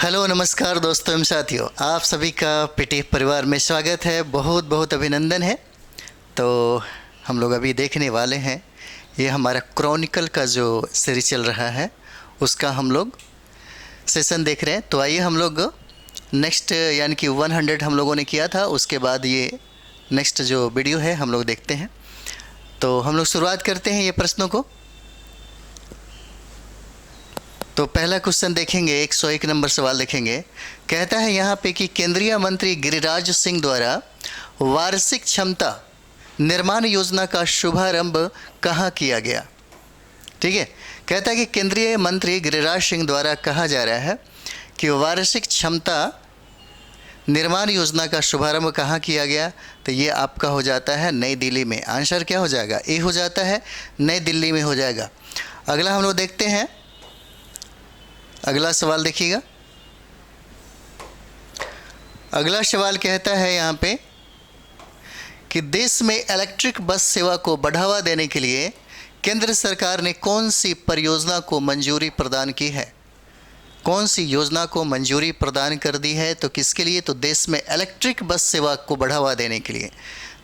Hello नमस्कार दोस्तों एवं साथियों, आप सभी का पीटीएफ परिवार में स्वागत है। बहुत बहुत अभिनंदन है। तो हम लोग अभी देखने वाले हैं, ये हमारा क्रॉनिकल का जो सीरीज चल रहा है उसका हम लोग सेशन देख रहे हैं। तो आइए हम लोग नेक्स्ट यानी कि 100 हम लोगों ने किया था, उसके बाद ये नेक्स्ट जो वीडियो है हम लोग देखते हैं। तो हम लोग शुरुआत करते हैं ये प्रश्नों को। तो पहला क्वेश्चन देखेंगे, 101 नंबर सवाल देखेंगे। कहता है यहाँ पे कि केंद्रीय मंत्री गिरिराज सिंह द्वारा वार्षिक क्षमता निर्माण योजना का शुभारंभ कहाँ किया गया। ठीक है, कहता है कि केंद्रीय मंत्री गिरिराज सिंह द्वारा कहा जा रहा है कि वार्षिक क्षमता निर्माण योजना का शुभारंभ कहाँ किया गया। तो ये आपका हो जाता है नई दिल्ली में। आंसर क्या हो जाएगा, ए हो जाता है, नई दिल्ली में हो जाएगा। अगला हम लोग देखते हैं, अगला सवाल देखिएगा। अगला सवाल कहता है यहाँ पे कि देश में इलेक्ट्रिक बस सेवा को बढ़ावा देने के लिए केंद्र सरकार ने कौन सी परियोजना को मंजूरी प्रदान की है। कौन सी योजना को मंजूरी प्रदान कर दी है, तो किसके लिए, तो देश में इलेक्ट्रिक बस सेवा को बढ़ावा देने के लिए।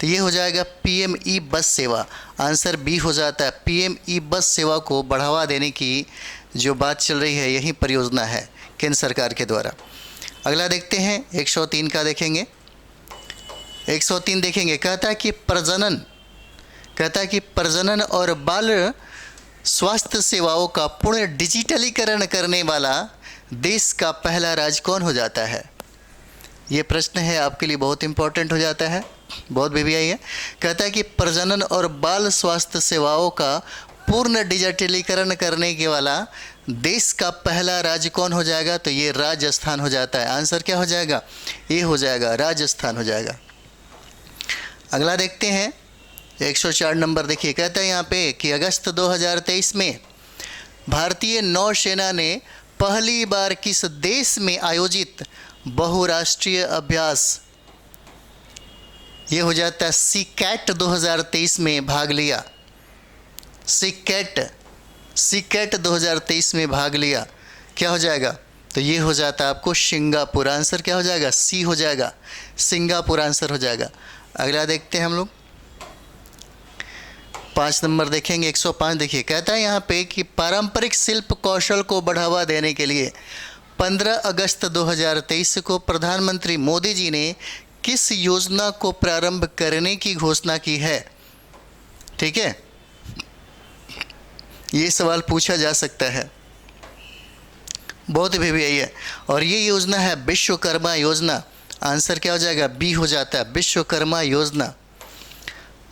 तो ये हो जाएगा पीएमई बस सेवा। आंसर बी हो जाता है, पीएमई बस सेवा को बढ़ावा देने की जो बात चल रही है यही परियोजना है केंद्र सरकार के द्वारा। अगला देखते हैं, 103 का देखेंगे। 103 देखेंगे, कहता है कि प्रजनन और बाल स्वास्थ्य सेवाओं का पूर्ण डिजिटलीकरण करने वाला देश का पहला राज्य कौन हो जाता है। ये प्रश्न है आपके लिए, बहुत इंपॉर्टेंट हो जाता है, बहुत वीवीआई है। कहता है कि प्रजनन और बाल स्वास्थ्य सेवाओं का पूर्ण डिजिटलीकरण करने के वाला देश का पहला राज्य कौन हो जाएगा। तो ये राजस्थान हो जाता है। आंसर क्या हो जाएगा, ये हो जाएगा, राजस्थान हो जाएगा। अगला देखते हैं, 104 नंबर देखिए। कहता है यहाँ पे कि अगस्त 2023 में भारतीय नौसेना ने पहली बार किस देश में आयोजित बहुराष्ट्रीय अभ्यास, ये हो जाता है सीकैट 2023 में भाग लिया। सीकैट 2023 में भाग लिया, क्या हो जाएगा, तो ये हो जाता है आपको सिंगापुर। आंसर क्या हो जाएगा, सी हो जाएगा, सिंगापुर आंसर हो जाएगा। अगला देखते हैं हम लोग, 5 नंबर देखेंगे, 105 देखिए। कहता है यहाँ पे कि पारंपरिक शिल्प कौशल को बढ़ावा देने के लिए 15 अगस्त 2023 को प्रधानमंत्री मोदी जी ने किस योजना को प्रारंभ करने की घोषणा की है। ठीक है, ये सवाल पूछा जा सकता है, बहुत वीवीआई है। और ये योजना है विश्वकर्मा योजना। आंसर क्या हो जाएगा, बी हो जाता है, विश्वकर्मा योजना।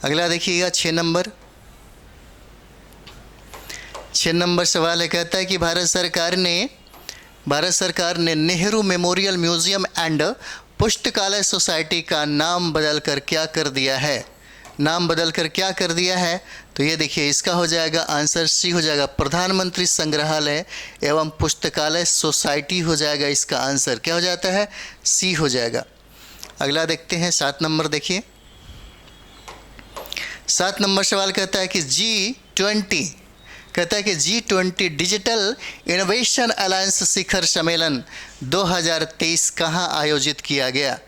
अगला देखिएगा, 6 नंबर सवाल है। कहता है कि भारत सरकार ने नेहरू मेमोरियल म्यूजियम एंड पुस्तकालय सोसाइटी का नाम बदलकर क्या कर दिया है। नाम बदलकर क्या कर दिया है, तो ये देखिए, इसका हो जाएगा आंसर सी हो जाएगा, प्रधानमंत्री संग्रहालय एवं पुस्तकालय सोसाइटी हो जाएगा। इसका आंसर क्या हो जाता है, सी हो जाएगा। अगला देखते हैं, 7 नंबर देखिए। 7 नंबर सवाल कहता है कि G20 डिजिटल इनोवेशन अलायंस शिखर सम्मेलन 2023 कहाँ आयोजित किया गया।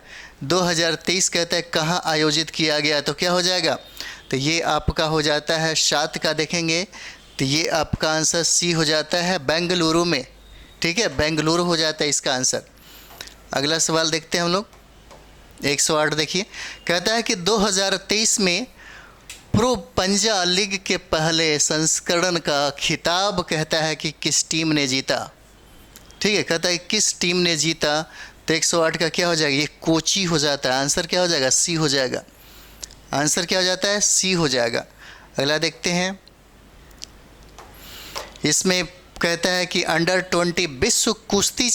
2023 कहता है कहाँ आयोजित किया गया, तो क्या हो जाएगा, तो ये आपका हो जाता है 7 का देखेंगे, तो ये आपका आंसर सी हो जाता है, बेंगलुरु में। ठीक है, बेंगलुरु हो जाता है इसका आंसर। अगला सवाल देखते हैं हम लोग, 108 देखिए। कहता है कि 2023 में प्रो पंजा लीग के पहले संस्करण का खिताब कहता है कि किस टीम ने जीता। ठीक है, कहता है किस टीम ने जीता, तो 108 का क्या हो जाएगा, ये कोची हो जाता है। आंसर क्या हो जाएगा, सी हो जाएगा। आंसर क्या हो जाता है, सी हो जाएगा। अगला देखते हैं, इसमें कहता है कि अंडर 20 विश्व कुश्ती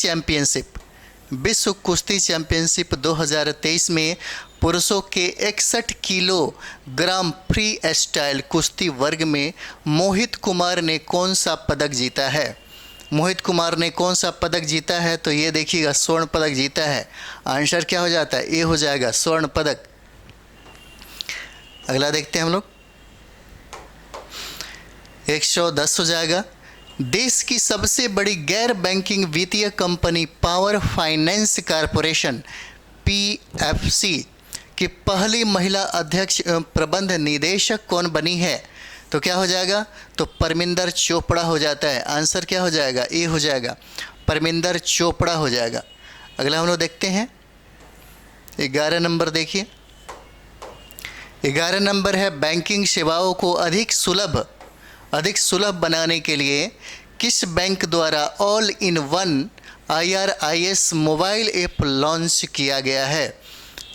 चैंपियनशिप 2023 में पुरुषों के 61 किलोग्राम फ्री स्टाइल कुश्ती वर्ग में मोहित कुमार ने कौन सा पदक जीता है। मोहित कुमार ने कौन सा पदक जीता है, तो ये देखिएगा, स्वर्ण पदक जीता है। आंसर क्या हो जाता है, ए हो जाएगा, स्वर्ण पदक। अगला देखते हैं हम लोग, 110 हो जाएगा। देश की सबसे बड़ी गैर बैंकिंग वित्तीय company power finance corporation PFC की पहली महिला अध्यक्ष एवं प्रबंध निदेशक कौन बनी है? तो क्या हो जाएगा? तो परमिंदर चोपड़ा हो जाता है। आंसर क्या हो जाएगा? ए हो जाएगा, परमिंदर चोपड़ा हो जाएगा। अगला हम लोग देखते हैं 11 नंबर। देखिए 11 नंबर है, बैंकिंग सेवाओं को अधिक सुलभ बनाने के लिए किस बैंक द्वारा all in one IRIS mobile app launch किया गया है?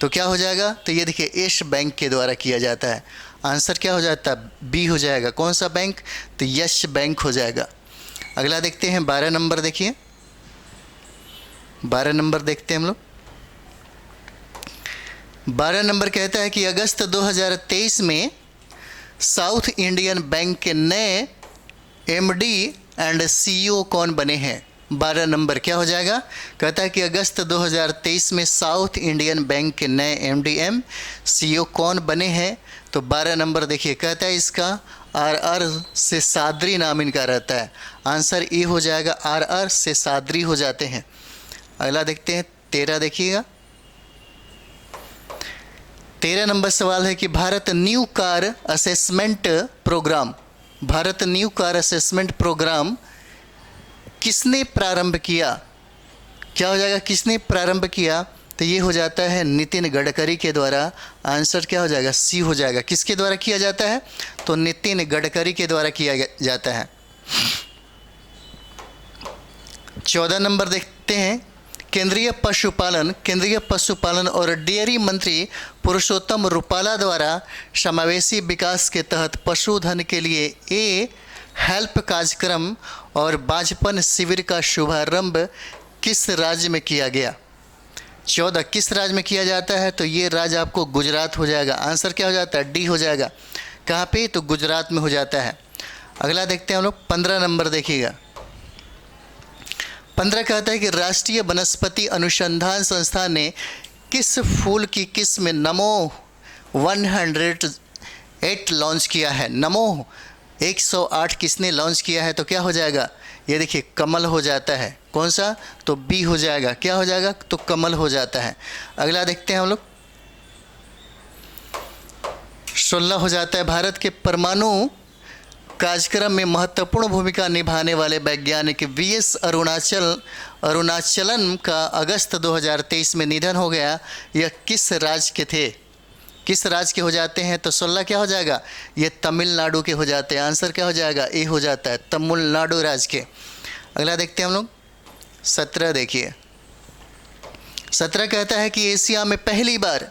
तो क्या हो जाएगा? तो ये देखिए यस बैंक के द्वारा किया जाता है। आंसर क्या हो जाता है? बी हो जाएगा। कौन सा बैंक? तो यस बैंक हो जाएगा। अगला देखते हैं 12 नंबर। देखिए 12 नंबर देखते हैं हम लोग। 12 नंबर कहता है कि अगस्त 2023 में साउथ इंडियन बैंक के नए MD एंड CEO कौन बने हैं? 12 नंबर क्या हो जाएगा? कहता है कि अगस्त 2023 में साउथ इंडियन बैंक के नए MD एम CEO कौन बने हैं? तो 12 नंबर देखिए कहता है इसका RR से सादरी नाम इनका रहता है। आंसर ए हो जाएगा, RR से सादरी हो जाते हैं। अगला देखते हैं 13। देखिएगा 13 नंबर सवाल है कि Bharat new car assessment programme किसने प्रारंभ किया? क्या हो जाएगा? किसने प्रारंभ किया? तो ये हो जाता है नितिन गडकरी के द्वारा। आंसर क्या हो जाएगा? सी हो जाएगा। किसके द्वारा किया जाता है? तो नितिन गडकरी के द्वारा किया जाता है। 14 नंबर देखते हैं, केंद्रीय पशुपालन और डेयरी मंत्री पुरुषोत्तम रूपाला द्वारा समावेशी विकास के तहत पशुधन के लिए हेल्प कार्यक्रम और बाजपन शिविर का शुभारंभ किस राज्य में किया गया? 14 किस राज्य में किया जाता है? तो ये राज्य आपको गुजरात हो जाएगा। आंसर क्या हो जाता है? डी हो जाएगा। कहाँ पे? तो गुजरात में हो जाता है। अगला देखते हैं हम लोग 15 नंबर। देखिएगा 15 कहता है कि राष्ट्रीय वनस्पति अनुसंधान संस्थान ने किस फूल की किस्म नमो 108 लॉन्च किया है? नमो 108 किसने लॉन्च किया है? तो क्या हो जाएगा? ये देखिए कमल हो जाता है। कौन सा? तो बी हो जाएगा। क्या हो जाएगा? तो कमल हो जाता है। अगला देखते हैं हम लोग 16 हो जाता है, भारत के परमाणु कार्यक्रम में महत्वपूर्ण भूमिका निभाने वाले वैज्ञानिक VS अरुणाचलन का अगस्त 2023 में निधन हो गया। यह किस राज्य के थे? किस राज्य के हो जाते हैं? तो 16 क्या हो जाएगा? ये तमिलनाडु के हो जाते हैं। आंसर क्या हो जाएगा? ए हो जाता है, तमिलनाडु राज्य के। अगला देखते हैं हम लोग 17। देखिए 17 कहता है कि एशिया में पहली बार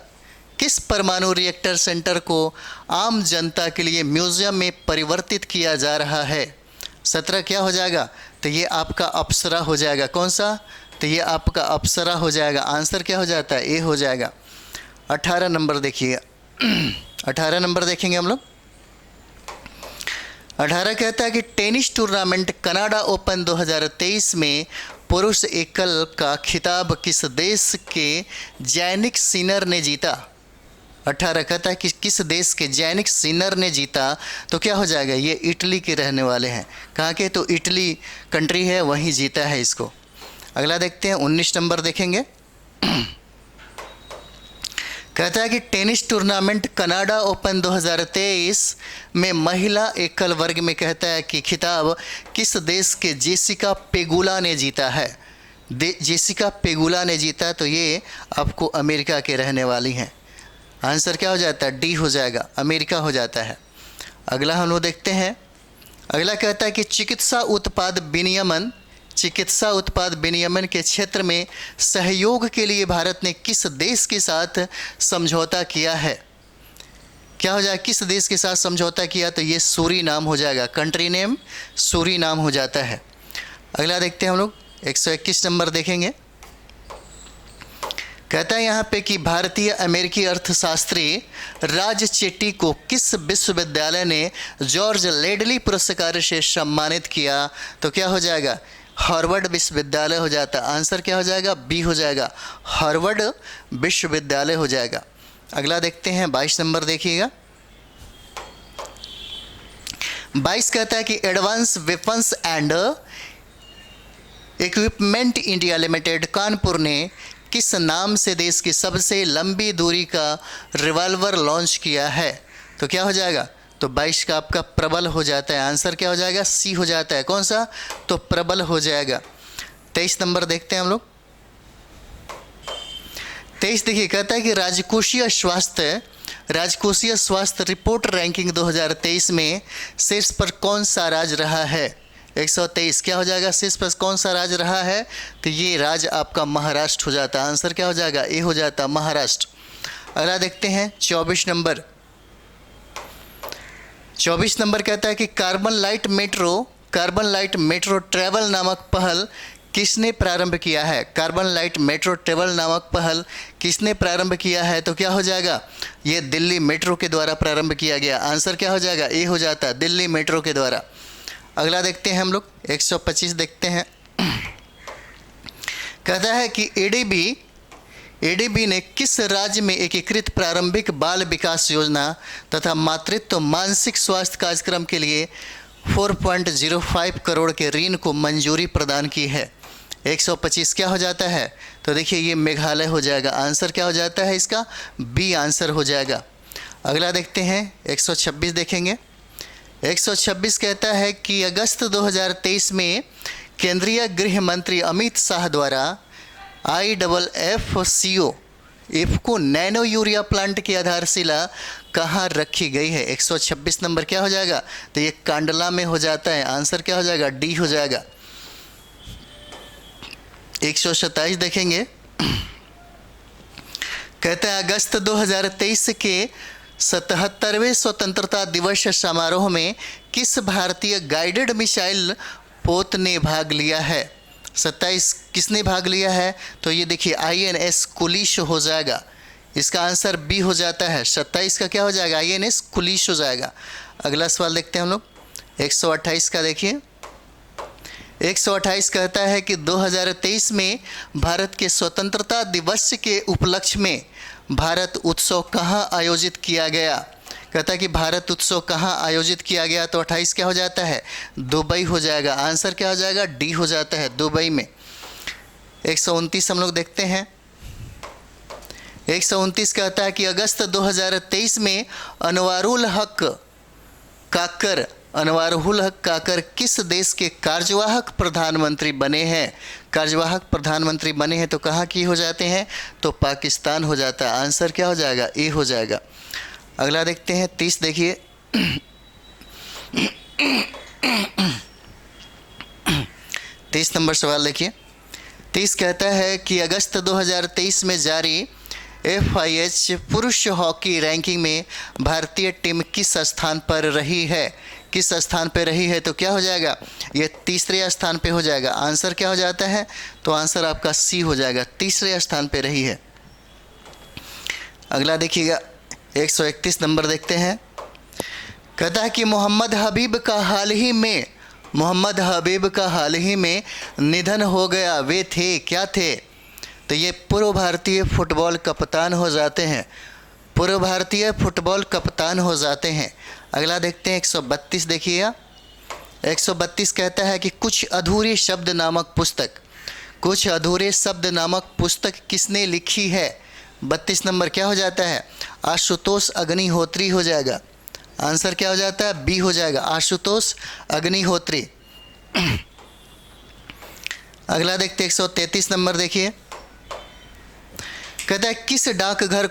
किस परमाणु रिएक्टर सेंटर को आम जनता के लिए म्यूजियम में परिवर्तित किया जा रहा है? 17 क्या हो जाएगा? तो ये आपका अप्सरा हो जाएगा। कौन सा? तो ये आपका अप्सरा हो जाएगा। आंसर क्या हो जाता है? ए हो जाएगा। 18 नंबर देखिएगा 18 नंबर देखेंगे हम लोग। 18 कहता है कि टेनिस टूर्नामेंट कनाडा ओपन 2023 में पुरुष एकल का खिताब किस देश के जैनिक सिनर ने जीता? 18 कहता है कि किस देश के जैनिक सिनर ने जीता? तो क्या हो जाएगा? ये इटली के रहने वाले हैं। कहाँ के? तो इटली कंट्री है, वहीं जीता है इसको। अगला देखते हैं 19 नंबर देखेंगे कहता है कि टेनिस टूर्नामेंट कनाडा ओपन 2023 में महिला एकल वर्ग में कहता है कि खिताब किस देश के जेसिका पेगुला ने जीता है? जेसिका पेगुला ने जीता। तो ये आपको अमेरिका के रहने वाली हैं। आंसर क्या हो जाता है? डी हो जाएगा, अमेरिका हो जाता है। अगला हम लोग देखते हैं। अगला कहता है कि चिकित्सा उत्पाद विनियमन के क्षेत्र में सहयोग के लिए भारत ने किस देश के साथ समझौता किया है? क्या हो जाएगा? किस देश के साथ समझौता किया? तो ये सूरीनाम हो जाएगा। कंट्री नेम सूरीनाम हो जाता है। अगला देखते हैं हम लोग 121 नंबर देखेंगे। कहता है यहाँ पे कि भारतीय अमेरिकी अर्थशास्त्री राज चेट्टी को किस विश्वविद्यालय ने जॉर्ज लेडली पुरस्कार से सम्मानित किया? तो क्या हो जाएगा? हार्वर्ड विश्वविद्यालय हो जाता है। आंसर क्या हो जाएगा? बी हो जाएगा, हार्वर्ड विश्वविद्यालय हो जाएगा। अगला देखते हैं 22 नंबर देखिएगा। 22 कहता है कि advance weapons and equipment India limited Kanpur ने किस नाम से देश की सबसे लंबी दूरी का रिवॉल्वर लॉन्च किया है? तो क्या हो जाएगा? तो 22 का आपका प्रबल हो जाता है। आंसर क्या हो जाएगा? सी हो जाता है। कौन सा? तो प्रबल हो जाएगा। 23 नंबर देखते हैं हम लोग। 23 देखिए, कहता है कि राजकोषीय स्वास्थ्य रिपोर्ट रैंकिंग 2023 में शीर्ष पर कौन सा राज्य रहा है? 123 क्या हो जाएगा? शीर्ष पर कौन सा राज्य रहा है? तो ये राज्य आपका महाराष्ट्र हो जाता है। आंसर क्या हो जाएगा? ए हो जाता, महाराष्ट्र। अगला देखते हैं 24 नंबर। 24 नंबर कहता है कि कार्बन लाइट मेट्रो ट्रैवल नामक पहल किसने प्रारंभ किया है? कार्बन लाइट मेट्रो ट्रैवल नामक पहल किसने प्रारंभ किया है? तो क्या हो जाएगा? ये दिल्ली मेट्रो के द्वारा प्रारंभ किया गया। आंसर क्या हो जाएगा? ए हो जाता, दिल्ली मेट्रो के द्वारा। अगला देखते हैं हम लोग 125 देखते हैं। कहता है कि एडीबी ने किस राज्य में एकीकृत प्रारंभिक बाल विकास योजना तथा मातृत्व मानसिक स्वास्थ्य कार्यक्रम के लिए 4.05 करोड़ के ऋण को मंजूरी प्रदान की है? 125 क्या हो जाता है? तो देखिए ये मेघालय हो जाएगा। आंसर क्या हो जाता है इसका? बी आंसर हो जाएगा। अगला देखते हैं 126 देखेंगे। 126 कहता है कि अगस्त 2023 में केंद्रीय गृह मंत्री अमित शाह द्वारा IFFCO IFFCO nano urea plant की आधारशिला कहाँ रखी गई है? 126 नंबर क्या हो जाएगा? तो ये कांडला में हो जाता है। आंसर क्या हो जाएगा? डी हो जाएगा। 127 देखेंगे। कहता है अगस्त 2023 के 77वें स्वतंत्रता दिवस समारोह में किस भारतीय गाइडेड मिसाइल पोत ने भाग लिया है? 27 किसने भाग लिया है? तो ये देखिए INS कुलिश हो जाएगा। इसका आंसर बी हो जाता है। 27 का क्या हो जाएगा? INS कुलिश हो जाएगा। अगला सवाल देखते हैं हम लोग 128 का। देखिए 128 कहता है कि 2023 में भारत के स्वतंत्रता दिवस के उपलक्ष्य में भारत उत्सव कहाँ आयोजित किया गया? कहता है कि भारत उत्सव कहाँ आयोजित किया गया? तो 28 क्या हो जाता है? दुबई हो जाएगा। आंसर क्या हो जाएगा? डी हो जाता है, दुबई में। 129 हम लोग देखते हैं। 129 कहता है कि अगस्त 2023 में अनवारुल हक काकर किस देश के कार्यवाहक प्रधानमंत्री बने हैं? कार्यवाहक प्रधानमंत्री बने हैं तो कहाँ की हो जाते हैं? तो पाकिस्तान हो जाता है। आंसर क्या हो जाएगा? ए हो जाएगा। अगला देखते हैं 30 देखिए। 30 नंबर सवाल देखिए। 30 कहता है कि अगस्त 2023 में जारी FIH पुरुष हॉकी रैंकिंग में भारतीय टीम किस स्थान पर रही है? किस स्थान पे रही है? तो क्या हो जाएगा? ये तीसरे स्थान पे हो जाएगा। आंसर क्या हो जाता है? तो आंसर आपका सी हो जाएगा, तीसरे स्थान पे रही है। अगला देखिएगा 131 नंबर देखते हैं। कहता है कि मोहम्मद हबीब का हाल ही में निधन हो गया। वे थे, क्या थे? तो ये पूर्व भारतीय फुटबॉल कप्तान हो जाते हैं। पूर्व भारतीय फुटबॉल कप्तान हो जाते हैं। अगला देखते हैं 132 देखिएगा। 132 कहता है कि कुछ अधूरे शब्द नामक पुस्तक किसने लिखी है? 32 नंबर क्या हो जाता है? आशुतोष अग्निहोत्री हो जाएगा। आंसर क्या हो जाता है? बी हो जाएगा, आशुतोष अग्निहोत्री। अगला देखते हैं 133 नंबर देखिए। कहता है किस डाकघर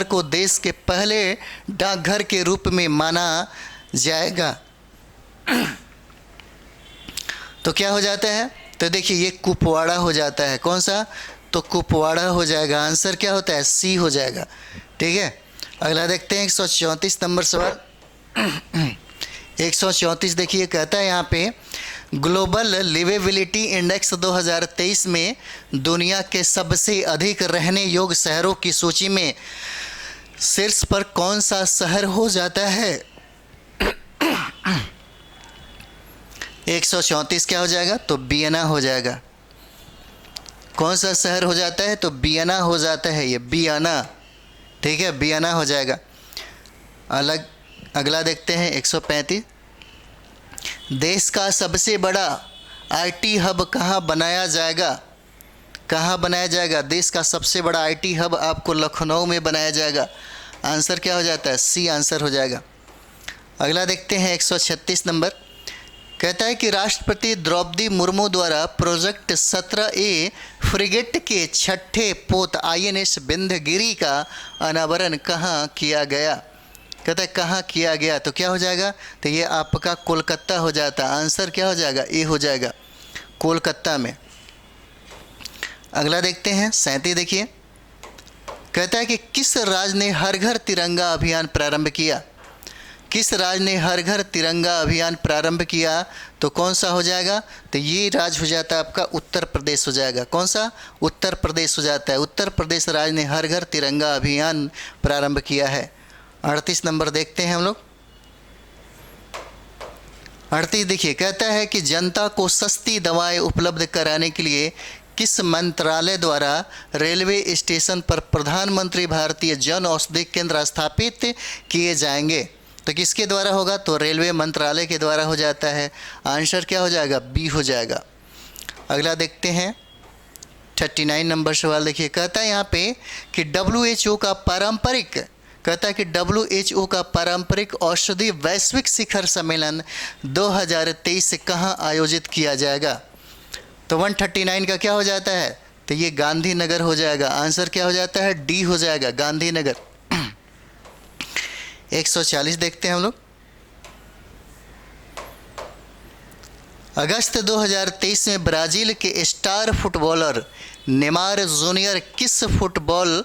को देश के पहले डाकघर के रूप में माना जाएगा? तो क्या हो जाता है? तो देखिए ये कुपवाड़ा हो जाता है। कौन सा? तो कुपवाड़ा हो जाएगा। आंसर क्या होता है? सी हो जाएगा। ठीक है। अगला देखते हैं 134 नंबर सवाल। 134 देखिए, कहता है यहाँ पे ग्लोबल लिवेबिलिटी इंडेक्स 2023 में दुनिया के सबसे अधिक रहने योग्य शहरों की सूची में शीर्ष पर कौन सा शहर हो जाता है? 134 क्या हो जाएगा? तो वियना हो जाएगा। कौन सा शहर हो जाता है? तो वियना हो जाता है, ये वियना। ठीक है, वियना हो जाएगा। अगला देखते हैं 135। देश का सबसे बड़ा आईटी हब कहाँ बनाया जाएगा? कहाँ बनाया जाएगा? देश का सबसे बड़ा आईटी हब आपको लखनऊ में बनाया जाएगा। आंसर क्या हो जाता है? सी आंसर हो जाएगा। अगला देखते हैं 136 नंबर। कहता है कि राष्ट्रपति द्रौपदी मुर्मू द्वारा प्रोजेक्ट 17A फ्रिगेट के छठे पोत INS विंध्यगिरी का अनावरण कहाँ किया गया? कहता है कहाँ किया गया, तो क्या हो जाएगा? तो ये आपका कोलकाता हो जाता। आंसर क्या हो जाएगा? ए हो जाएगा, कोलकाता में। अगला देखते हैं 37। देखिए, कहता है कि किस राज्य ने हर घर तिरंगा अभियान प्रारंभ किया? किस राज्य ने हर घर तिरंगा अभियान प्रारंभ किया? तो कौन सा हो जाएगा? तो ये राज्य हो जाता है आपका उत्तर प्रदेश हो जाएगा। कौन सा? उत्तर प्रदेश हो जाता है। उत्तर प्रदेश राज्य ने हर घर तिरंगा अभियान प्रारंभ किया है। 38 नंबर देखते हैं हम लोग। 38 देखिए, कहता है कि जनता को सस्ती दवाएं उपलब्ध कराने के लिए किस मंत्रालय द्वारा रेलवे स्टेशन पर प्रधानमंत्री भारतीय जन औषधि केंद्र स्थापित किए जाएंगे? तो किसके द्वारा होगा? तो रेलवे मंत्रालय के द्वारा हो जाता है। आंसर क्या हो जाएगा? बी हो जाएगा। अगला देखते हैं 39 नंबर सवाल। देखिए, कहता है यहाँ पे कि WHO का पारंपरिक, कहता है कि WHO का पारंपरिक औषधि वैश्विक शिखर सम्मेलन 2023 कहाँ आयोजित किया जाएगा? तो 139 का क्या हो जाता है? तो ये गांधीनगर हो जाएगा। आंसर क्या हो जाता है? डी हो जाएगा, गांधीनगर। 140 देखते हैं हम लोग। अगस्त 2023 में ब्राज़ील के स्टार फुटबॉलर नेमार जूनियर किस फुटबॉल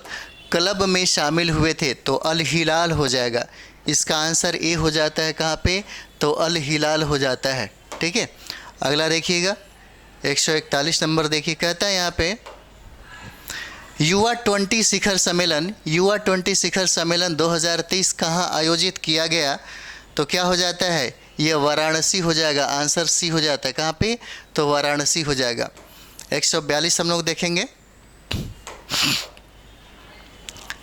क्लब में शामिल हुए थे? तो अल हिलाल हो जाएगा। इसका आंसर ए हो जाता है। कहाँ पे? तो अल हिलाल हो जाता है। ठीक है, अगला देखिएगा 141 नंबर। देखिए, कहता है यहाँ पे युवा 20 शिखर सम्मेलन, युवा 20 शिखर सम्मेलन 2023 कहाँ आयोजित किया गया? तो क्या हो जाता है? ये वाराणसी हो जाएगा। आंसर सी हो जाता है। कहाँ पे? तो वाराणसी हो जाएगा। 142 हम लोग देखेंगे।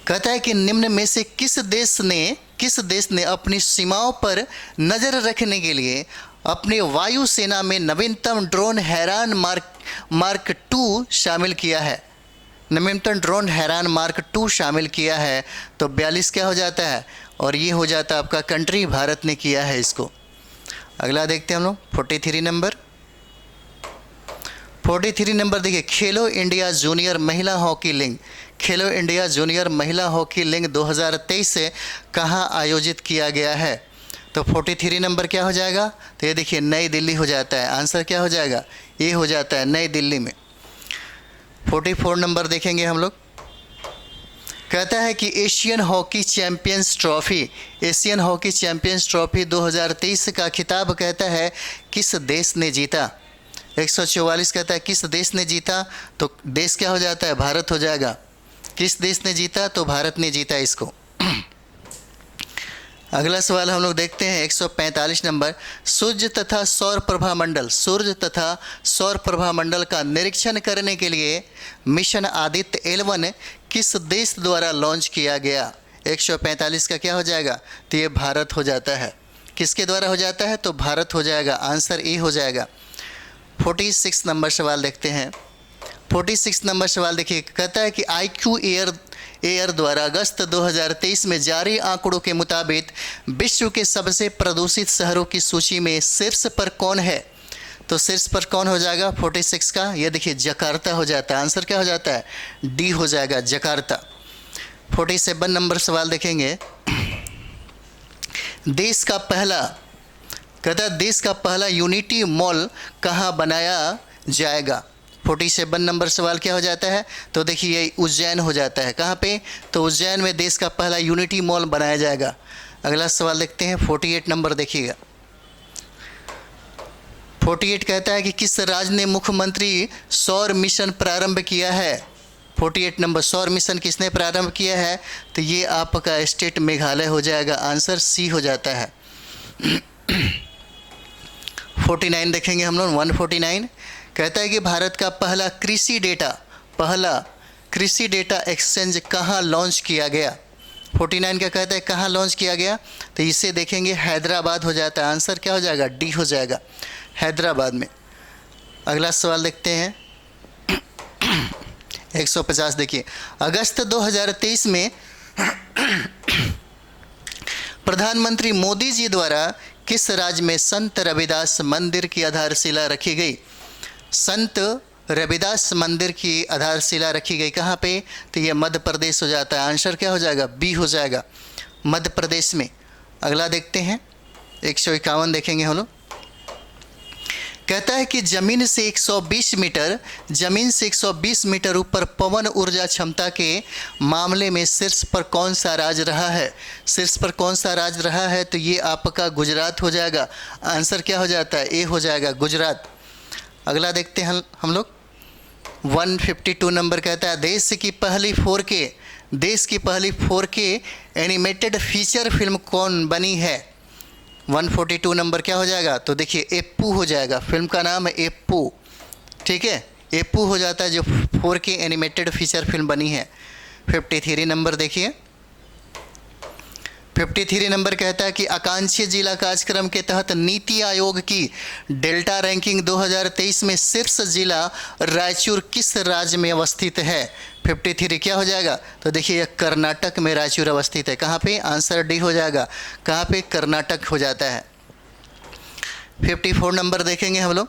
कहता है कि निम्न में से किस देश ने अपनी सीमाओं पर नज़र रखने के लिए अपने वायुसेना में नवीनतम ड्रोन हैरान मार्क 2 शामिल किया है? नवीनतम ड्रोन हैरान मार्क 2 शामिल किया है। तो 42 क्या हो जाता है? और ये हो जाता है आपका कंट्री, भारत ने किया है इसको। अगला देखते हैं हम लोग 43 नंबर। 43 नंबर देखिए, खेलो इंडिया जूनियर महिला हॉकी लीग, खेलो इंडिया जूनियर महिला हॉकी लीग 2023 से कहाँ आयोजित किया गया है? तो 43 नंबर क्या हो जाएगा? तो ये देखिए नई दिल्ली हो जाता है। आंसर क्या हो जाएगा? ये हो जाता है नई दिल्ली में। 44 नंबर देखेंगे हम लोग। कहता है कि Asian hockey champions trophy, Asian hockey champions trophy 2023 का खिताब कहता है किस देश ने जीता? 144 कहता है किस देश ने जीता? तो देश क्या हो जाता है? भारत हो जाएगा। किस देश ने जीता? तो भारत ने जीता इसको। अगला सवाल हम लोग देखते हैं 145 नंबर। सूर्य तथा सौर प्रभा मंडल, सूर्य तथा सौर प्रभा मंडल का निरीक्षण करने के लिए मिशन आदित्य 11 किस देश द्वारा लॉन्च किया गया? 145 का क्या हो जाएगा? तो ये भारत हो जाता है। किसके द्वारा हो जाता है? तो भारत हो जाएगा। आंसर ए हो जाएगा। 46 नंबर सवाल देखते हैं। 46 नंबर सवाल देखिए, कहता है कि IQ एयर द्वारा अगस्त 2023 में जारी आंकड़ों के मुताबिक विश्व के सबसे प्रदूषित शहरों की सूची में शीर्ष पर कौन है? तो शीर्ष पर कौन हो जाएगा 46 का? ये देखिए जकार्ता हो जाता है। आंसर क्या हो जाता है? डी हो जाएगा, जकार्ता। 47 नंबर सवाल देखेंगे। देश का पहला, कहता है देश का पहला यूनिटी मॉल कहाँ बनाया जाएगा? 47 नंबर सवाल क्या हो जाता है? तो देखिए ये उज्जैन हो जाता है। कहाँ पे? तो उज्जैन में देश का पहला यूनिटी मॉल बनाया जाएगा। अगला सवाल देखते हैं 48 नंबर देखिएगा। 48 कहता है कि किस राज्य ने मुख्यमंत्री सौर मिशन प्रारंभ किया है? 48 नंबर, सौर मिशन किसने प्रारंभ किया है? तो ये आपका स्टेट मेघालय हो जाएगा। आंसर सी हो जाता है। 49 देखेंगे हम लोग। 149 कहता है कि भारत का पहला कृषि डेटा एक्सचेंज कहाँ लॉन्च किया गया? 49 क्या कहता है, कहाँ लॉन्च किया गया, तो इसे देखेंगे हैदराबाद हो जाता है। आंसर क्या हो जाएगा, डी हो जाएगा, हैदराबाद में। अगला सवाल देखते हैं 150। देखिए, अगस्त 2023 में प्रधानमंत्री मोदी जी द्वारा किस राज्य में संत रविदास मंदिर की आधारशिला रखी गई। संत रविदास मंदिर की आधारशिला रखी गई कहाँ पे, तो ये मध्य प्रदेश हो जाता है। आंसर क्या हो जाएगा, बी हो जाएगा, मध्य प्रदेश में। अगला देखते हैं 151 देखेंगे हम लोग। कहता है कि जमीन से 120 मीटर ऊपर पवन ऊर्जा क्षमता के मामले में शीर्ष पर कौन सा राज्य रहा है। शीर्ष पर कौन सा राज्य रहा है, तो ये आपका गुजरात हो जाएगा। आंसर क्या हो जाता है, ए हो जाएगा, गुजरात। अगला देखते हैं हम लोग 152 नंबर। कहता है देश की पहली 4K एनिमेटेड फीचर फिल्म कौन बनी है। 142 नंबर क्या हो जाएगा, तो देखिए एप्पू हो जाएगा, फिल्म का नाम है एप्पू, ठीक है, एप्पू हो जाता है जो 4K एनिमेटेड फीचर फिल्म बनी है। 53 नंबर देखिए, 53 नंबर कहता है कि आकांक्षी जिला कार्यक्रम के तहत नीति आयोग की डेल्टा रैंकिंग 2023 में शीर्ष जिला रायचूर किस राज्य में अवस्थित है। 53 क्या हो जाएगा, तो देखिए यह कर्नाटक में रायचूर अवस्थित है। कहाँ पे, आंसर डी हो जाएगा, कहाँ पे, कर्नाटक हो जाता है। 54 नंबर देखेंगे हम लोग।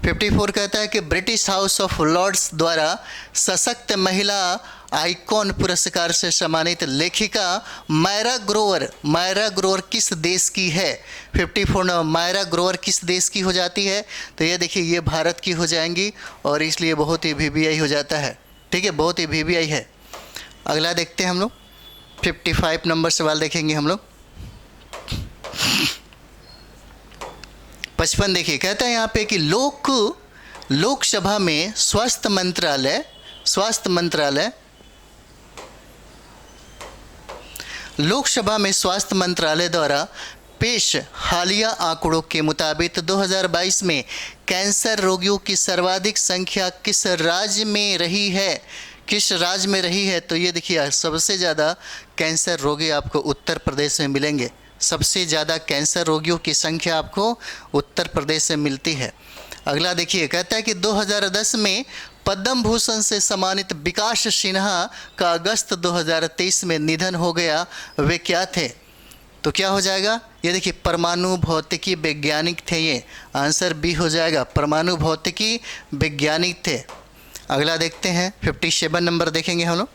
54 कहता है कि ब्रिटिश हाउस ऑफ लॉर्ड्स द्वारा सशक्त महिला आइकॉन पुरस्कार से सम्मानित लेखिका मायरा ग्रोवर किस देश की है। 54 नंबर, मायरा ग्रोवर किस देश की हो जाती है, तो ये देखिए ये भारत की हो जाएंगी और इसलिए बहुत ही VVI हो जाता है, ठीक है, बहुत ही VVI है। अगला देखते हैं हम लोग 55 नंबर सवाल देखेंगे हम लोग। 55 देखिए, कहता है यहाँ पे कि लोकसभा में स्वास्थ्य मंत्रालय द्वारा पेश हालिया आंकड़ों के मुताबिक 2022 में कैंसर रोगियों की सर्वाधिक संख्या किस राज्य में रही है। तो ये देखिए सबसे ज़्यादा कैंसर रोगी आपको उत्तर प्रदेश में मिलेंगे। सबसे ज़्यादा कैंसर रोगियों की संख्या आपको उत्तर प्रदेश से मिलती है। अगला देखिए, कहता है कि 2010 में पद्म भूषण से सम्मानित विकास सिन्हा का अगस्त 2023 में निधन हो गया, वे क्या थे। तो क्या हो जाएगा, ये देखिए परमाणु भौतिकी वैज्ञानिक थे। ये आंसर बी हो जाएगा, परमाणु भौतिकी वैज्ञानिक थे। अगला देखते हैं 57 नंबर देखेंगे हम लोग।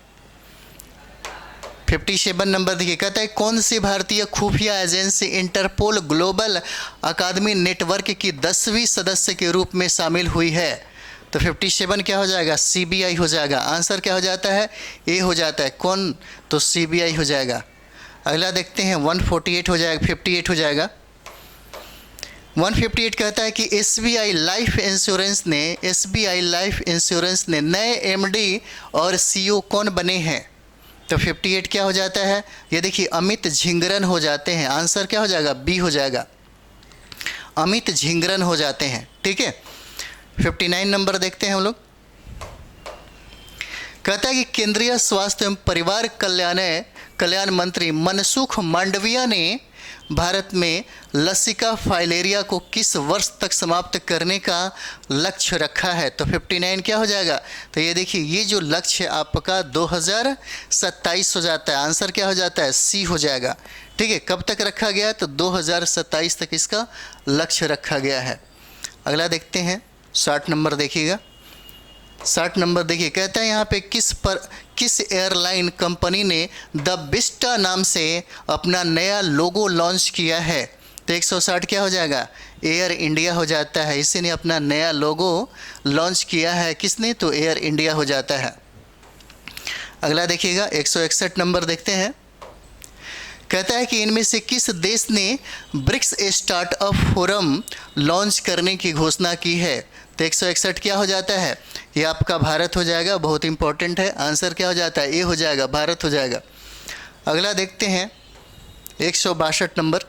57 नंबर देखिए, कहता है कौन सी भारतीय खुफिया एजेंसी इंटरपोल ग्लोबल अकादमी नेटवर्क की 10वीं सदस्य के रूप में शामिल हुई है। तो 57 क्या हो जाएगा, CBI हो जाएगा। आंसर क्या हो जाता है, ए हो जाता है, कौन, तो CBI हो जाएगा। अगला देखते हैं 148 हो जाएगा, 58 हो जाएगा। 158 कहता है कि SBI लाइफ इंश्योरेंस ने नए MD और CEO कौन बने हैं। तो 58 क्या हो जाता है, ये देखिए अमित झिंगरन हो जाते हैं। आंसर क्या हो जाएगा, बी हो जाएगा, अमित झिंगरन हो जाते हैं, ठीक है। 59 नंबर देखते हैं हम लोग। कहता है कि केंद्रीय स्वास्थ्य एवं परिवार कल्याण मंत्री मनसुख मांडविया ने भारत में लसिका फाइलेरिया को किस वर्ष तक समाप्त करने का लक्ष्य रखा है। तो 59 क्या हो जाएगा, तो ये देखिए ये जो लक्ष्य आपका 2027 हो जाता है। आंसर क्या हो जाता है, सी हो जाएगा, ठीक है। कब तक रखा गया है, तो 2027 तक इसका लक्ष्य रखा गया है। अगला देखते हैं 60 नंबर देखिएगा। 60 नंबर देखिए, कहता है यहाँ पे किस एयरलाइन कंपनी ने द विस्टा नाम से अपना नया लोगो लॉन्च किया है। तो 160 क्या हो जाएगा, एयर इंडिया हो जाता है। इसी ने अपना नया लोगो लॉन्च किया है, किसने, तो एयर इंडिया हो जाता है। अगला देखिएगा 161 नंबर देखते हैं। कहता है कि इनमें से किस देश ने ब्रिक्स स्टार्टअप फोरम लॉन्च करने की घोषणा की है। तो 161 क्या हो जाता है, ये आपका भारत हो जाएगा, बहुत इंपॉर्टेंट है। आंसर क्या हो जाता है, ए हो जाएगा, भारत हो जाएगा। अगला देखते हैं 162 नंबर।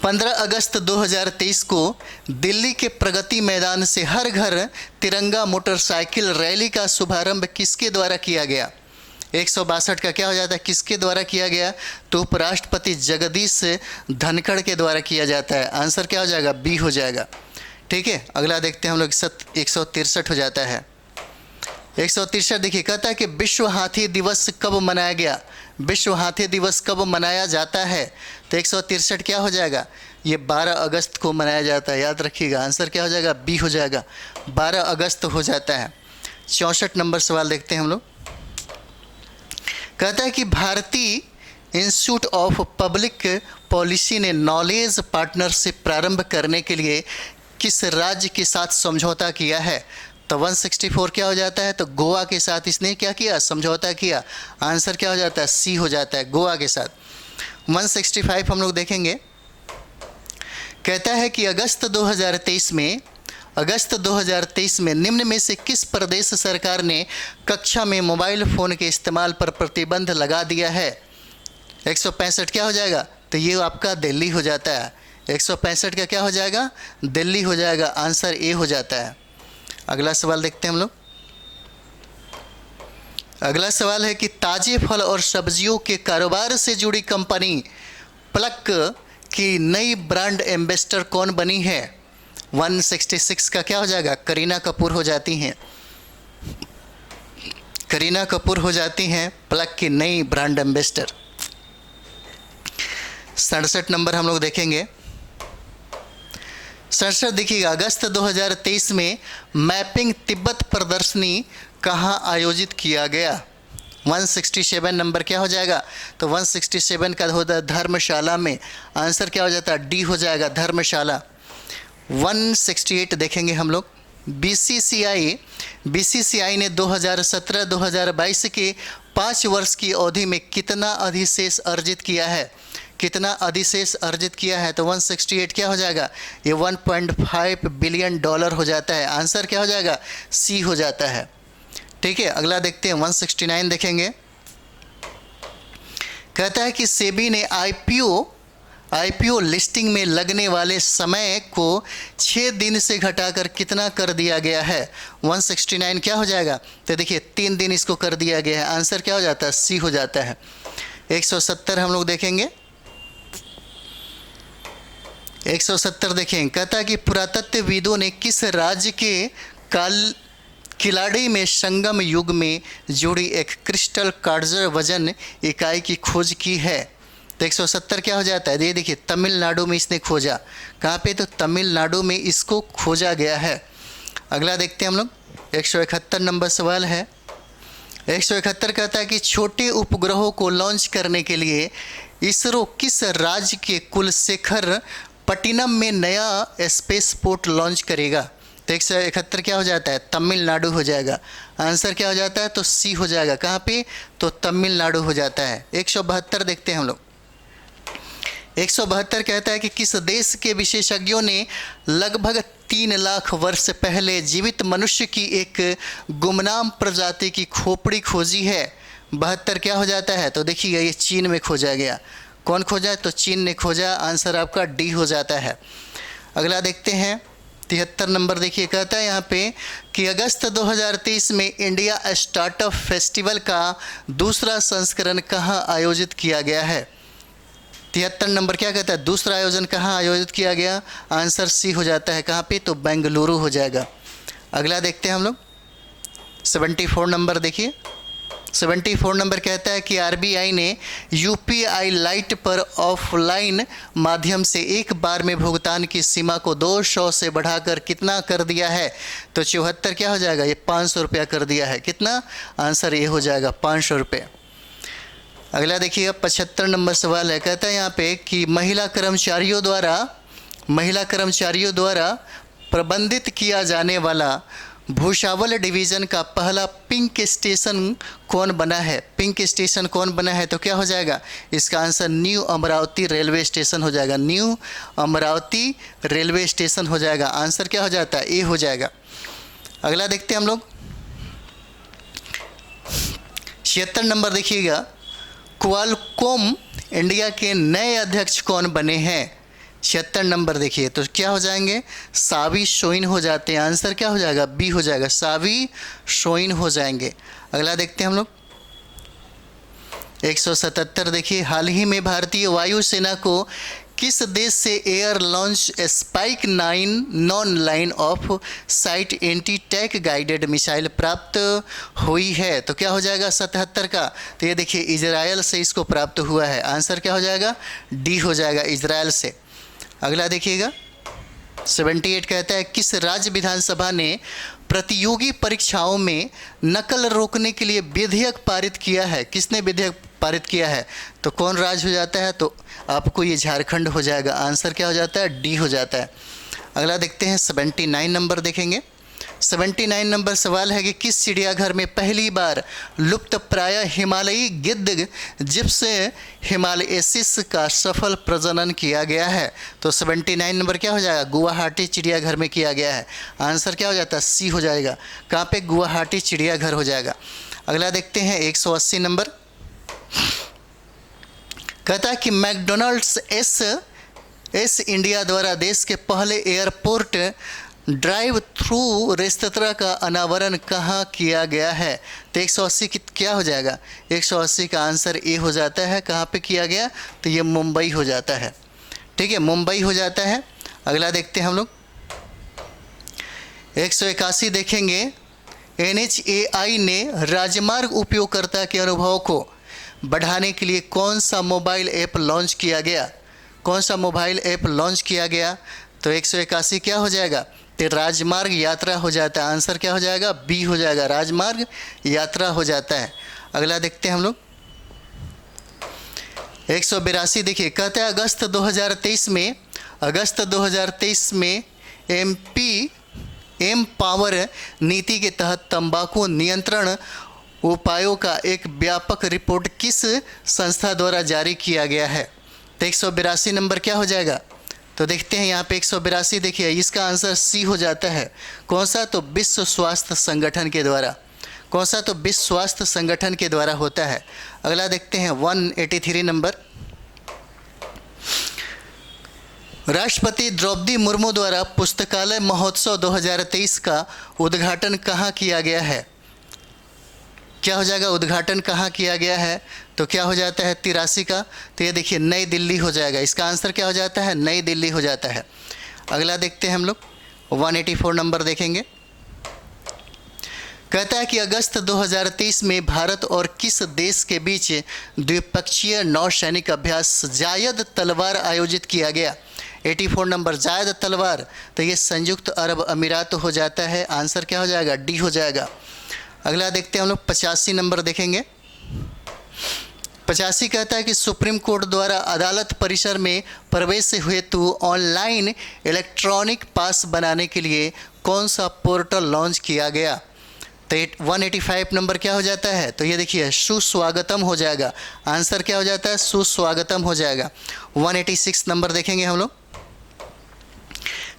15 अगस्त 2023 को दिल्ली के प्रगति मैदान से हर घर तिरंगा मोटरसाइकिल रैली का शुभारंभ किसके द्वारा किया गया। 162 का क्या हो जाता है, किसके द्वारा किया गया, तो उपराष्ट्रपति जगदीश धनखड़ के द्वारा किया जाता है। आंसर क्या हो जाएगा, बी हो जाएगा। ठीक है, अगला देखते हैं हम लोग। 163 हो जाता है। 163 देखिए, कहता है कि विश्व हाथी दिवस कब मनाया गया, विश्व हाथी दिवस कब मनाया जाता है, तो 163 क्या हो जाएगा, ये 12 अगस्त को मनाया जाता है, याद रखिएगा। आंसर क्या हो जाएगा, बी हो जाएगा, 12 अगस्त हो जाता है। 64 नंबर सवाल देखते हैं हम लोग। कहता है कि भारतीय इंस्टीट्यूट ऑफ पब्लिक पॉलिसी ने नॉलेज पार्टनरशिप प्रारंभ करने के लिए किस राज्य के साथ समझौता किया है, तो 164 क्या हो जाता है, तो गोवा के साथ इसने क्या किया, समझौता किया। आंसर क्या हो जाता है, सी हो जाता है, गोवा के साथ। 165 हम लोग देखेंगे। कहता है कि अगस्त 2023 में निम्न में से किस प्रदेश सरकार ने कक्षा में मोबाइल फ़ोन के इस्तेमाल पर प्रतिबंध लगा दिया है। 165 क्या हो जाएगा, तो ये आपका दिल्ली हो जाता है। 165 का क्या हो जाएगा, दिल्ली हो जाएगा। आंसर ए हो जाता है। अगला सवाल देखते हैं हम लोग। अगला सवाल है कि ताजे फल और सब्जियों के कारोबार से जुड़ी कंपनी प्लक की नई ब्रांड एम्बेसडर कौन बनी है। 166 का क्या हो जाएगा, करीना कपूर हो जाती हैं। करीना कपूर हो जाती हैं प्लक की नई ब्रांड एम्बेसडर। 67 नंबर हम लोग देखेंगे। 67 देखिएगा, अगस्त 2023 में मैपिंग तिब्बत प्रदर्शनी कहाँ आयोजित किया गया। 167 नंबर क्या हो जाएगा, तो 167 का होता है धर्मशाला में। आंसर क्या हो जाता है, डी हो जाएगा, धर्मशाला। 168 देखेंगे हम लोग। बीसीसीआई ने 2017-2022 के 5 वर्ष की अवधि में कितना अधिशेष अर्जित किया है, कितना अधिशेष अर्जित किया है, तो 168 क्या हो जाएगा, ये $1.5 बिलियन हो जाता है। आंसर क्या हो जाएगा, सी हो जाता है। ठीक है, अगला देखते हैं। 169 देखेंगे। कहता है कि सेबी ने आईपीओ लिस्टिंग में लगने वाले समय को 6 दिन से घटाकर कितना कर दिया गया है। 169 क्या हो जाएगा, तो देखिए 3 दिन इसको कर दिया गया है। आंसर क्या हो जाता है, सी हो जाता है। 170 हम लोग देखेंगे। 170 देखें। कहता है कि पुरातत्वविदों ने किस राज्य के किलाड़ी में संगम युग में जुड़ी एक क्रिस्टल कार्जर वजन इकाई की खोज की है, तो 170 क्या हो जाता है, ये देखिए तमिलनाडु में इसने खोजा। कहाँ पे, तो तमिलनाडु में इसको खोजा गया है। अगला देखते हैं हम लोग। 171 नंबर सवाल है। 171 कहता है कि छोटे उपग्रहों को लॉन्च करने के लिए इसरो किस राज्य के कुलशेखर पट्टिनम में नया स्पेस पोर्ट लॉन्च करेगा, तो 171 क्या हो जाता है, तमिलनाडु हो जाएगा। आंसर क्या हो जाता है, तो सी हो जाएगा। कहाँ पे, तो तमिलनाडु हो जाता है। 172 देखते हैं हम लोग। 172 कहता है कि किस देश के विशेषज्ञों ने लगभग 3 लाख वर्ष पहले जीवित मनुष्य की एक गुमनाम प्रजाति की खोपड़ी खोजी है। 72 क्या हो जाता है, तो देखिए ये चीन में खोजा गया। कौन खोजा, तो चीन ने खोजा। आंसर आपका डी हो जाता है। अगला देखते हैं। 73 नंबर देखिए, कहता है यहाँ पे कि अगस्त 2023 में इंडिया स्टार्टअप फेस्टिवल का दूसरा संस्करण कहाँ आयोजित किया गया है। 73 नंबर क्या कहता है, दूसरा आयोजन कहाँ आयोजित किया गया। आंसर सी हो जाता है। कहाँ पे, तो बेंगलुरु हो जाएगा। अगला देखते हैं हम लोग। 74 नंबर देखिए। 74 नंबर कहता है कि आरबीआई ने यूपीआई लाइट पर ऑफलाइन माध्यम से एक बार में भुगतान की सीमा को 200 से बढ़ाकर कितना कर दिया है, तो 74 क्या हो जाएगा, ये 500 रुपया कर दिया है। कितना, आंसर ये हो जाएगा 500 रुपये। अगला देखिएगा 75 नंबर सवाल है। कहता है यहाँ पे कि महिला कर्मचारियों द्वारा प्रबंधित किया जाने वाला भूसावल डिवीज़न का पहला पिंक स्टेशन कौन बना है। पिंक स्टेशन कौन बना है, तो क्या हो जाएगा, इसका answer new Amravati railway station हो जाएगा। न्यू अमरावती रेलवे स्टेशन हो जाएगा। आंसर क्या हो जाता है, ए हो जाएगा। अगला देखते हैं हम लोग। 76 नंबर देखिएगा। क्वालकॉम इंडिया के नए अध्यक्ष कौन बने हैं। 76 नंबर देखिए, तो क्या हो जाएंगे, सावी शोइन हो जाते हैं। आंसर क्या हो जाएगा, बी हो जाएगा, सावी शोइन हो जाएंगे। अगला देखते हैं हम लोग। 177 देखिए, हाल ही में भारतीय वायुसेना को किस देश से air launch spike 9 non line of sight anti tank guided missile प्राप्त हुई है? तो क्या हो जाएगा 77 का? तो ये देखिए इजराइल से इसको प्राप्त हुआ है। आंसर क्या हो जाएगा? डी हो जाएगा, इजराइल से। अगला देखिएगा 78 कहता है किस राज्य विधानसभा ने प्रतियोगी परीक्षाओं में नकल रोकने के लिए विधेयक पारित किया है? किसने विधेयक पारित किया है? तो कौन राज्य हो जाता है? तो आपको ये झारखंड हो जाएगा। आंसर क्या हो जाता है? डी हो जाता है। अगला देखते हैं 79 नंबर देखेंगे। 79 नंबर सवाल है कि किस चिड़ियाघर में पहली बार लुप्त प्राय हिमालयी गिद्ध जिप्स हिमालयसिस का सफल प्रजनन किया गया है? तो 79 नंबर क्या हो जाएगा? गुवाहाटी चिड़ियाघर में किया गया है। आंसर क्या हो जाता है? सी हो जाएगा। कहाँ पे? गुवाहाटी चिड़ियाघर हो जाएगा। अगला देखते हैं 180 नंबर। कहता है कि मैकडोनल्ड्स एस इंडिया द्वारा देश के पहले एयरपोर्ट ड्राइव थ्रू रेस्तरां का अनावरण कहाँ किया गया है? तो 180 की क्या हो जाएगा? 180 का आंसर ए हो जाता है। कहाँ पे किया गया? तो ये मुंबई हो जाता है। ठीक है, मुंबई हो जाता है। अगला देखते हैं हम लोग 181 देखेंगे। NHAI ने राजमार्ग उपयोगकर्ता के अनुभव को बढ़ाने के लिए कौन सा मोबाइल ऐप लॉन्च किया गया? कौन सा मोबाइल ऐप लॉन्च किया गया? तो 181 क्या हो जाएगा? तो राजमार्ग यात्रा हो जाता है। आंसर क्या हो जाएगा? बी हो जाएगा, राजमार्ग यात्रा हो जाता है। अगला देखते हैं हम लोग 182 देखिए। कहते हैं अगस्त 2023 में एम पावर नीति के तहत तंबाकू नियंत्रण उपायों का एक व्यापक रिपोर्ट किस संस्था द्वारा जारी किया गया है? तो 182 नंबर क्या हो जाएगा? तो देखते हैं यहाँ पे 182 देखिए, इसका आंसर सी हो जाता है। कौन सा? तो विश्व स्वास्थ्य संगठन के द्वारा। कौन सा? तो विश्व स्वास्थ्य संगठन के द्वारा होता है। अगला देखते हैं 183 नंबर। राष्ट्रपति द्रौपदी मुर्मू द्वारा पुस्तकालय महोत्सव 2023 का उद्घाटन कहाँ किया गया है? क्या हो जाएगा? उद्घाटन कहाँ किया गया है? तो क्या हो जाता है 83 का? तो ये देखिए नई दिल्ली हो जाएगा। इसका आंसर क्या हो जाता है? नई दिल्ली हो जाता है। अगला देखते हैं हम लोग 184 नंबर देखेंगे। कहता है कि अगस्त 2023 में भारत और किस देश के बीच द्विपक्षीय नौसैनिक अभ्यास जायद तलवार आयोजित किया गया? 84 नंबर जायद तलवार, तो ये संयुक्त अरब अमीरात हो जाता है। आंसर क्या हो जाएगा? डी हो जाएगा। अगला देखते हैं हम लोग 85 नंबर देखेंगे। 85 कहता है कि सुप्रीम कोर्ट द्वारा अदालत परिसर में प्रवेश हेतु ऑनलाइन इलेक्ट्रॉनिक पास बनाने के लिए कौन सा पोर्टल लॉन्च किया गया? तो 185 नंबर क्या हो जाता है? तो ये देखिए सुस्वागतम हो जाएगा। आंसर क्या हो जाता है? सुस्वागतम हो जाएगा। 186 नंबर देखेंगे हम लोग।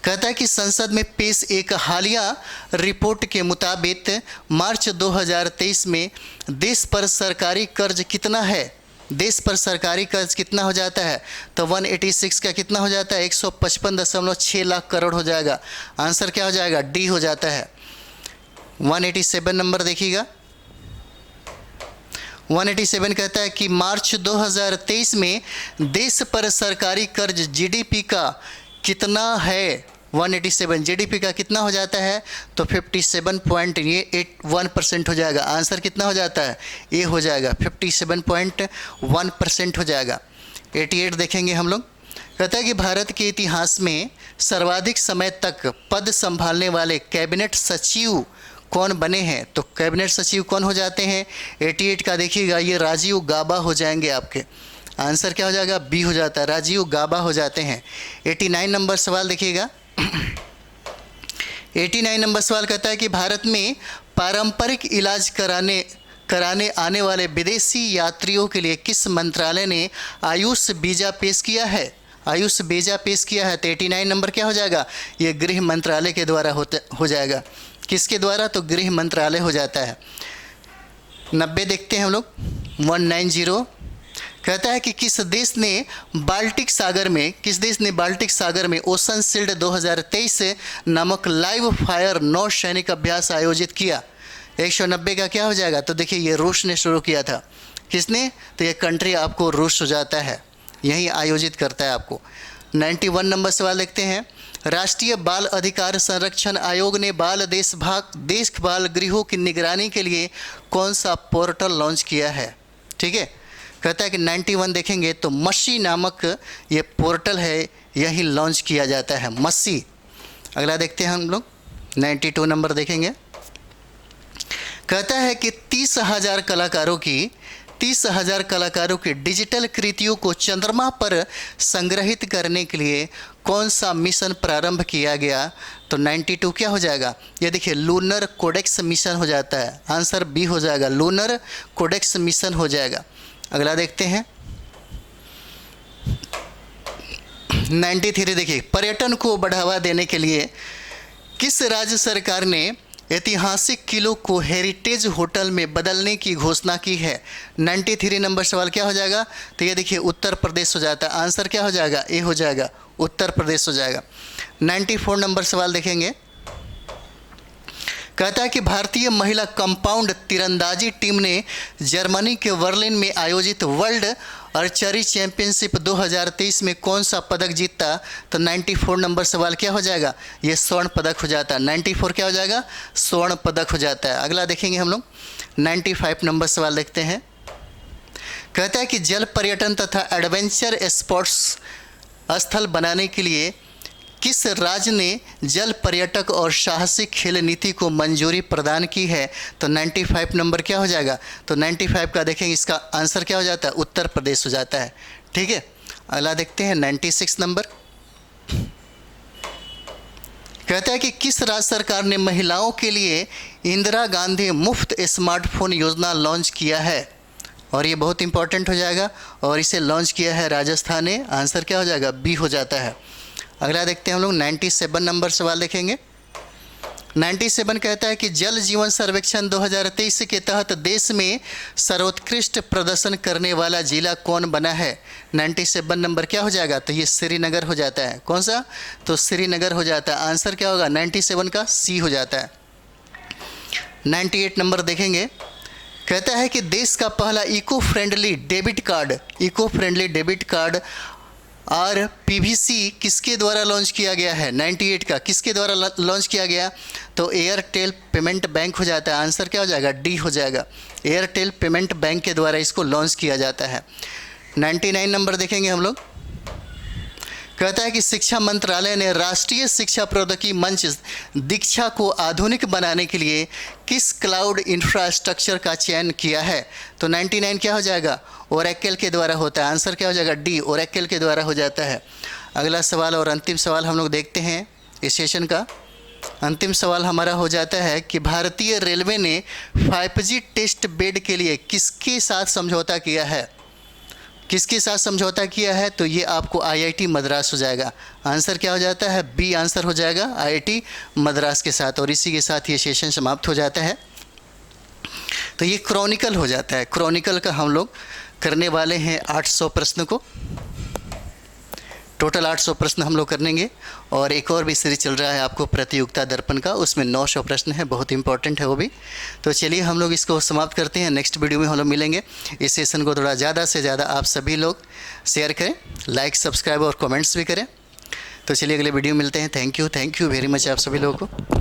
कहता है कि संसद में पेश एक हालिया रिपोर्ट के मुताबिक मार्च 2023 में देश पर सरकारी कर्ज कितना है? देश पर सरकारी कर्ज कितना हो जाता है? तो 186 का कितना हो जाता है? 155.6 लाख करोड़ हो जाएगा। आंसर क्या हो जाएगा? डी हो जाता है। 187 नंबर देखिएगा। 187 कहता है कि मार्च 2023 में देश पर सरकारी कर्ज जीडीपी का कितना है? 187 जीडीपी का कितना हो जाता है? तो 57.81% हो जाएगा। आंसर कितना हो जाता है? ए हो जाएगा, 57.1% हो जाएगा। 88 देखेंगे हम लोग। कहता है कि भारत के इतिहास में सर्वाधिक समय तक पद संभालने वाले कैबिनेट सचिव कौन बने हैं? तो कैबिनेट सचिव कौन हो जाते हैं? 88 का देखिएगा, ये राजीव गाबा हो जाएंगे आपके। आंसर क्या हो जाएगा? बी हो जाता है, राजीव गाबा हो जाते हैं। 89 नंबर सवाल देखिएगा। 89 नंबर सवाल कहता है कि भारत में पारंपरिक इलाज कराने आने वाले विदेशी यात्रियों के लिए किस मंत्रालय ने आयुष वीज़ा पेश किया है? आयुष वीज़ा पेश किया है। तो 89 नंबर क्या हो जाएगा? ये गृह मंत्रालय के द्वारा हो जाएगा। किसके द्वारा? तो गृह मंत्रालय हो जाता है। 90 देखते हैं हम लोग। 190 कहता है कि किस देश ने बाल्टिक सागर में ओशन शील्ड 2023 नामक लाइव फायर नौसैनिक अभ्यास आयोजित किया? 190 का क्या हो जाएगा? तो देखिए ये रूस ने शुरू किया था। किसने? तो ये कंट्री आपको रूस हो जाता है, यही आयोजित करता है आपको। 91 नंबर सवाल देखते हैं। राष्ट्रीय बाल अधिकार संरक्षण आयोग ने देखभाल गृहों की निगरानी के लिए कौन सा पोर्टल लॉन्च किया है? ठीक है, कहता है कि 91 देखेंगे तो मसी नामक ये पोर्टल है, यही लॉन्च किया जाता है, मसी। अगला देखते हैं हम लोग 92 नंबर देखेंगे। कहता है कि 30,000 कलाकारों की डिजिटल कृतियों को चंद्रमा पर संग्रहित करने के लिए कौन सा मिशन प्रारंभ किया गया? तो 92 क्या हो जाएगा? ये देखिए लूनर कोडेक्स मिशन हो जाता है, आंसर बी हो जाएगा, लूनर कोडेक्स मिशन हो जाएगा। अगला देखते हैं 93 देखिए, पर्यटन को बढ़ावा देने के लिए किस राज्य सरकार ने ऐतिहासिक किलों को हेरिटेज होटल में बदलने की घोषणा की है? 93 नंबर सवाल क्या हो जाएगा? तो ये देखिए उत्तर प्रदेश हो जाता है, आंसर क्या हो जाएगा? ए हो जाएगा, उत्तर प्रदेश हो जाएगा। 94 नंबर सवाल देखेंगे। कहता है कि भारतीय महिला कंपाउंड तीरंदाजी टीम ने जर्मनी के बर्लिन में आयोजित वर्ल्ड आर्चरी चैंपियनशिप 2023 में कौन सा पदक जीता? तो 94 नंबर सवाल क्या हो जाएगा? ये स्वर्ण पदक हो जाता है। 94 क्या हो जाएगा? स्वर्ण पदक हो जाता है। अगला देखेंगे हम लोग 95 नंबर सवाल देखते हैं। कहता है कि जल पर्यटन तथा एडवेंचर स्पोर्ट्स स्थल बनाने के लिए किस राज्य ने जल पर्यटक और साहसिक खेल नीति को मंजूरी प्रदान की है? तो 95 नंबर क्या हो जाएगा? तो 95 का देखेंगे, इसका आंसर क्या हो जाता है? उत्तर प्रदेश हो जाता है। ठीक है, अगला देखते हैं 96 नंबर। कहता है कि किस राज्य सरकार ने महिलाओं के लिए इंदिरा गांधी मुफ्त स्मार्टफोन योजना लॉन्च किया है? और ये बहुत इंपॉर्टेंट हो जाएगा, और इसे लॉन्च किया है राजस्थान ने, आंसर क्या हो जाएगा? बी हो जाता है। अगला देखते हैं हम लोग 97 नंबर सवाल देखेंगे। 97 कहता है कि जल जीवन सर्वेक्षण 2023 के तहत देश में सर्वोत्कृष्ट प्रदर्शन करने वाला जिला कौन बना है? 97 नंबर क्या हो जाएगा? तो ये श्रीनगर हो जाता है। कौन सा? तो श्रीनगर हो जाता है, आंसर क्या होगा? 97 का सी हो जाता है। 98 नंबर देखेंगे। कहता है कि देश का पहला eco friendly debit card RPVC किसके द्वारा लॉन्च किया गया है? 98 का किसके द्वारा लॉन्च किया गया? तो एयरटेल पेमेंट बैंक हो जाता है, आंसर क्या हो जाएगा? डी हो जाएगा, एयरटेल पेमेंट बैंक के द्वारा इसको लॉन्च किया जाता है। 99 नंबर देखेंगे हम लोग। कहता है कि शिक्षा मंत्रालय ने राष्ट्रीय शिक्षा प्रौद्योगिकी मंच दीक्षा को आधुनिक बनाने के लिए किस क्लाउड इंफ्रास्ट्रक्चर का चयन किया है? तो 99 क्या हो जाएगा? ओरेकल के द्वारा होता है, आंसर क्या हो जाएगा? डी, ओरेकल के द्वारा हो जाता है। अगला सवाल और अंतिम सवाल हम लोग देखते हैं इस सेशन का। अंतिम सवाल हमारा हो जाता है कि भारतीय रेलवे ने 5G टेस्ट बेड के लिए किसके साथ समझौता किया है? किसके साथ समझौता किया है? तो ये आपको IIT मद्रास हो जाएगा, आंसर क्या हो जाता है? बी आंसर हो जाएगा, IIT मद्रास के साथ। और इसी के साथ ये सेशन समाप्त हो जाता है। तो ये क्रॉनिकल हो जाता है। क्रॉनिकल का हम लोग करने वाले हैं 800 प्रश्न को, टोटल 800 प्रश्न हम लोग करेंगे। और एक और भी सीरीज चल रहा है आपको प्रतियोगिता दर्पण का, उसमें 900 प्रश्न है, बहुत इंपॉर्टेंट है वो भी। तो चलिए हम लोग इसको समाप्त करते हैं, नेक्स्ट वीडियो में हम लोग मिलेंगे। इस सेशन को थोड़ा ज़्यादा से ज़्यादा आप सभी लोग शेयर करें, लाइक सब्सक्राइब और कमेंट्स भी करें। तो चलिए अगले वीडियो मिलते हैं। थैंक यू वेरी मच आप सभी लोगों को।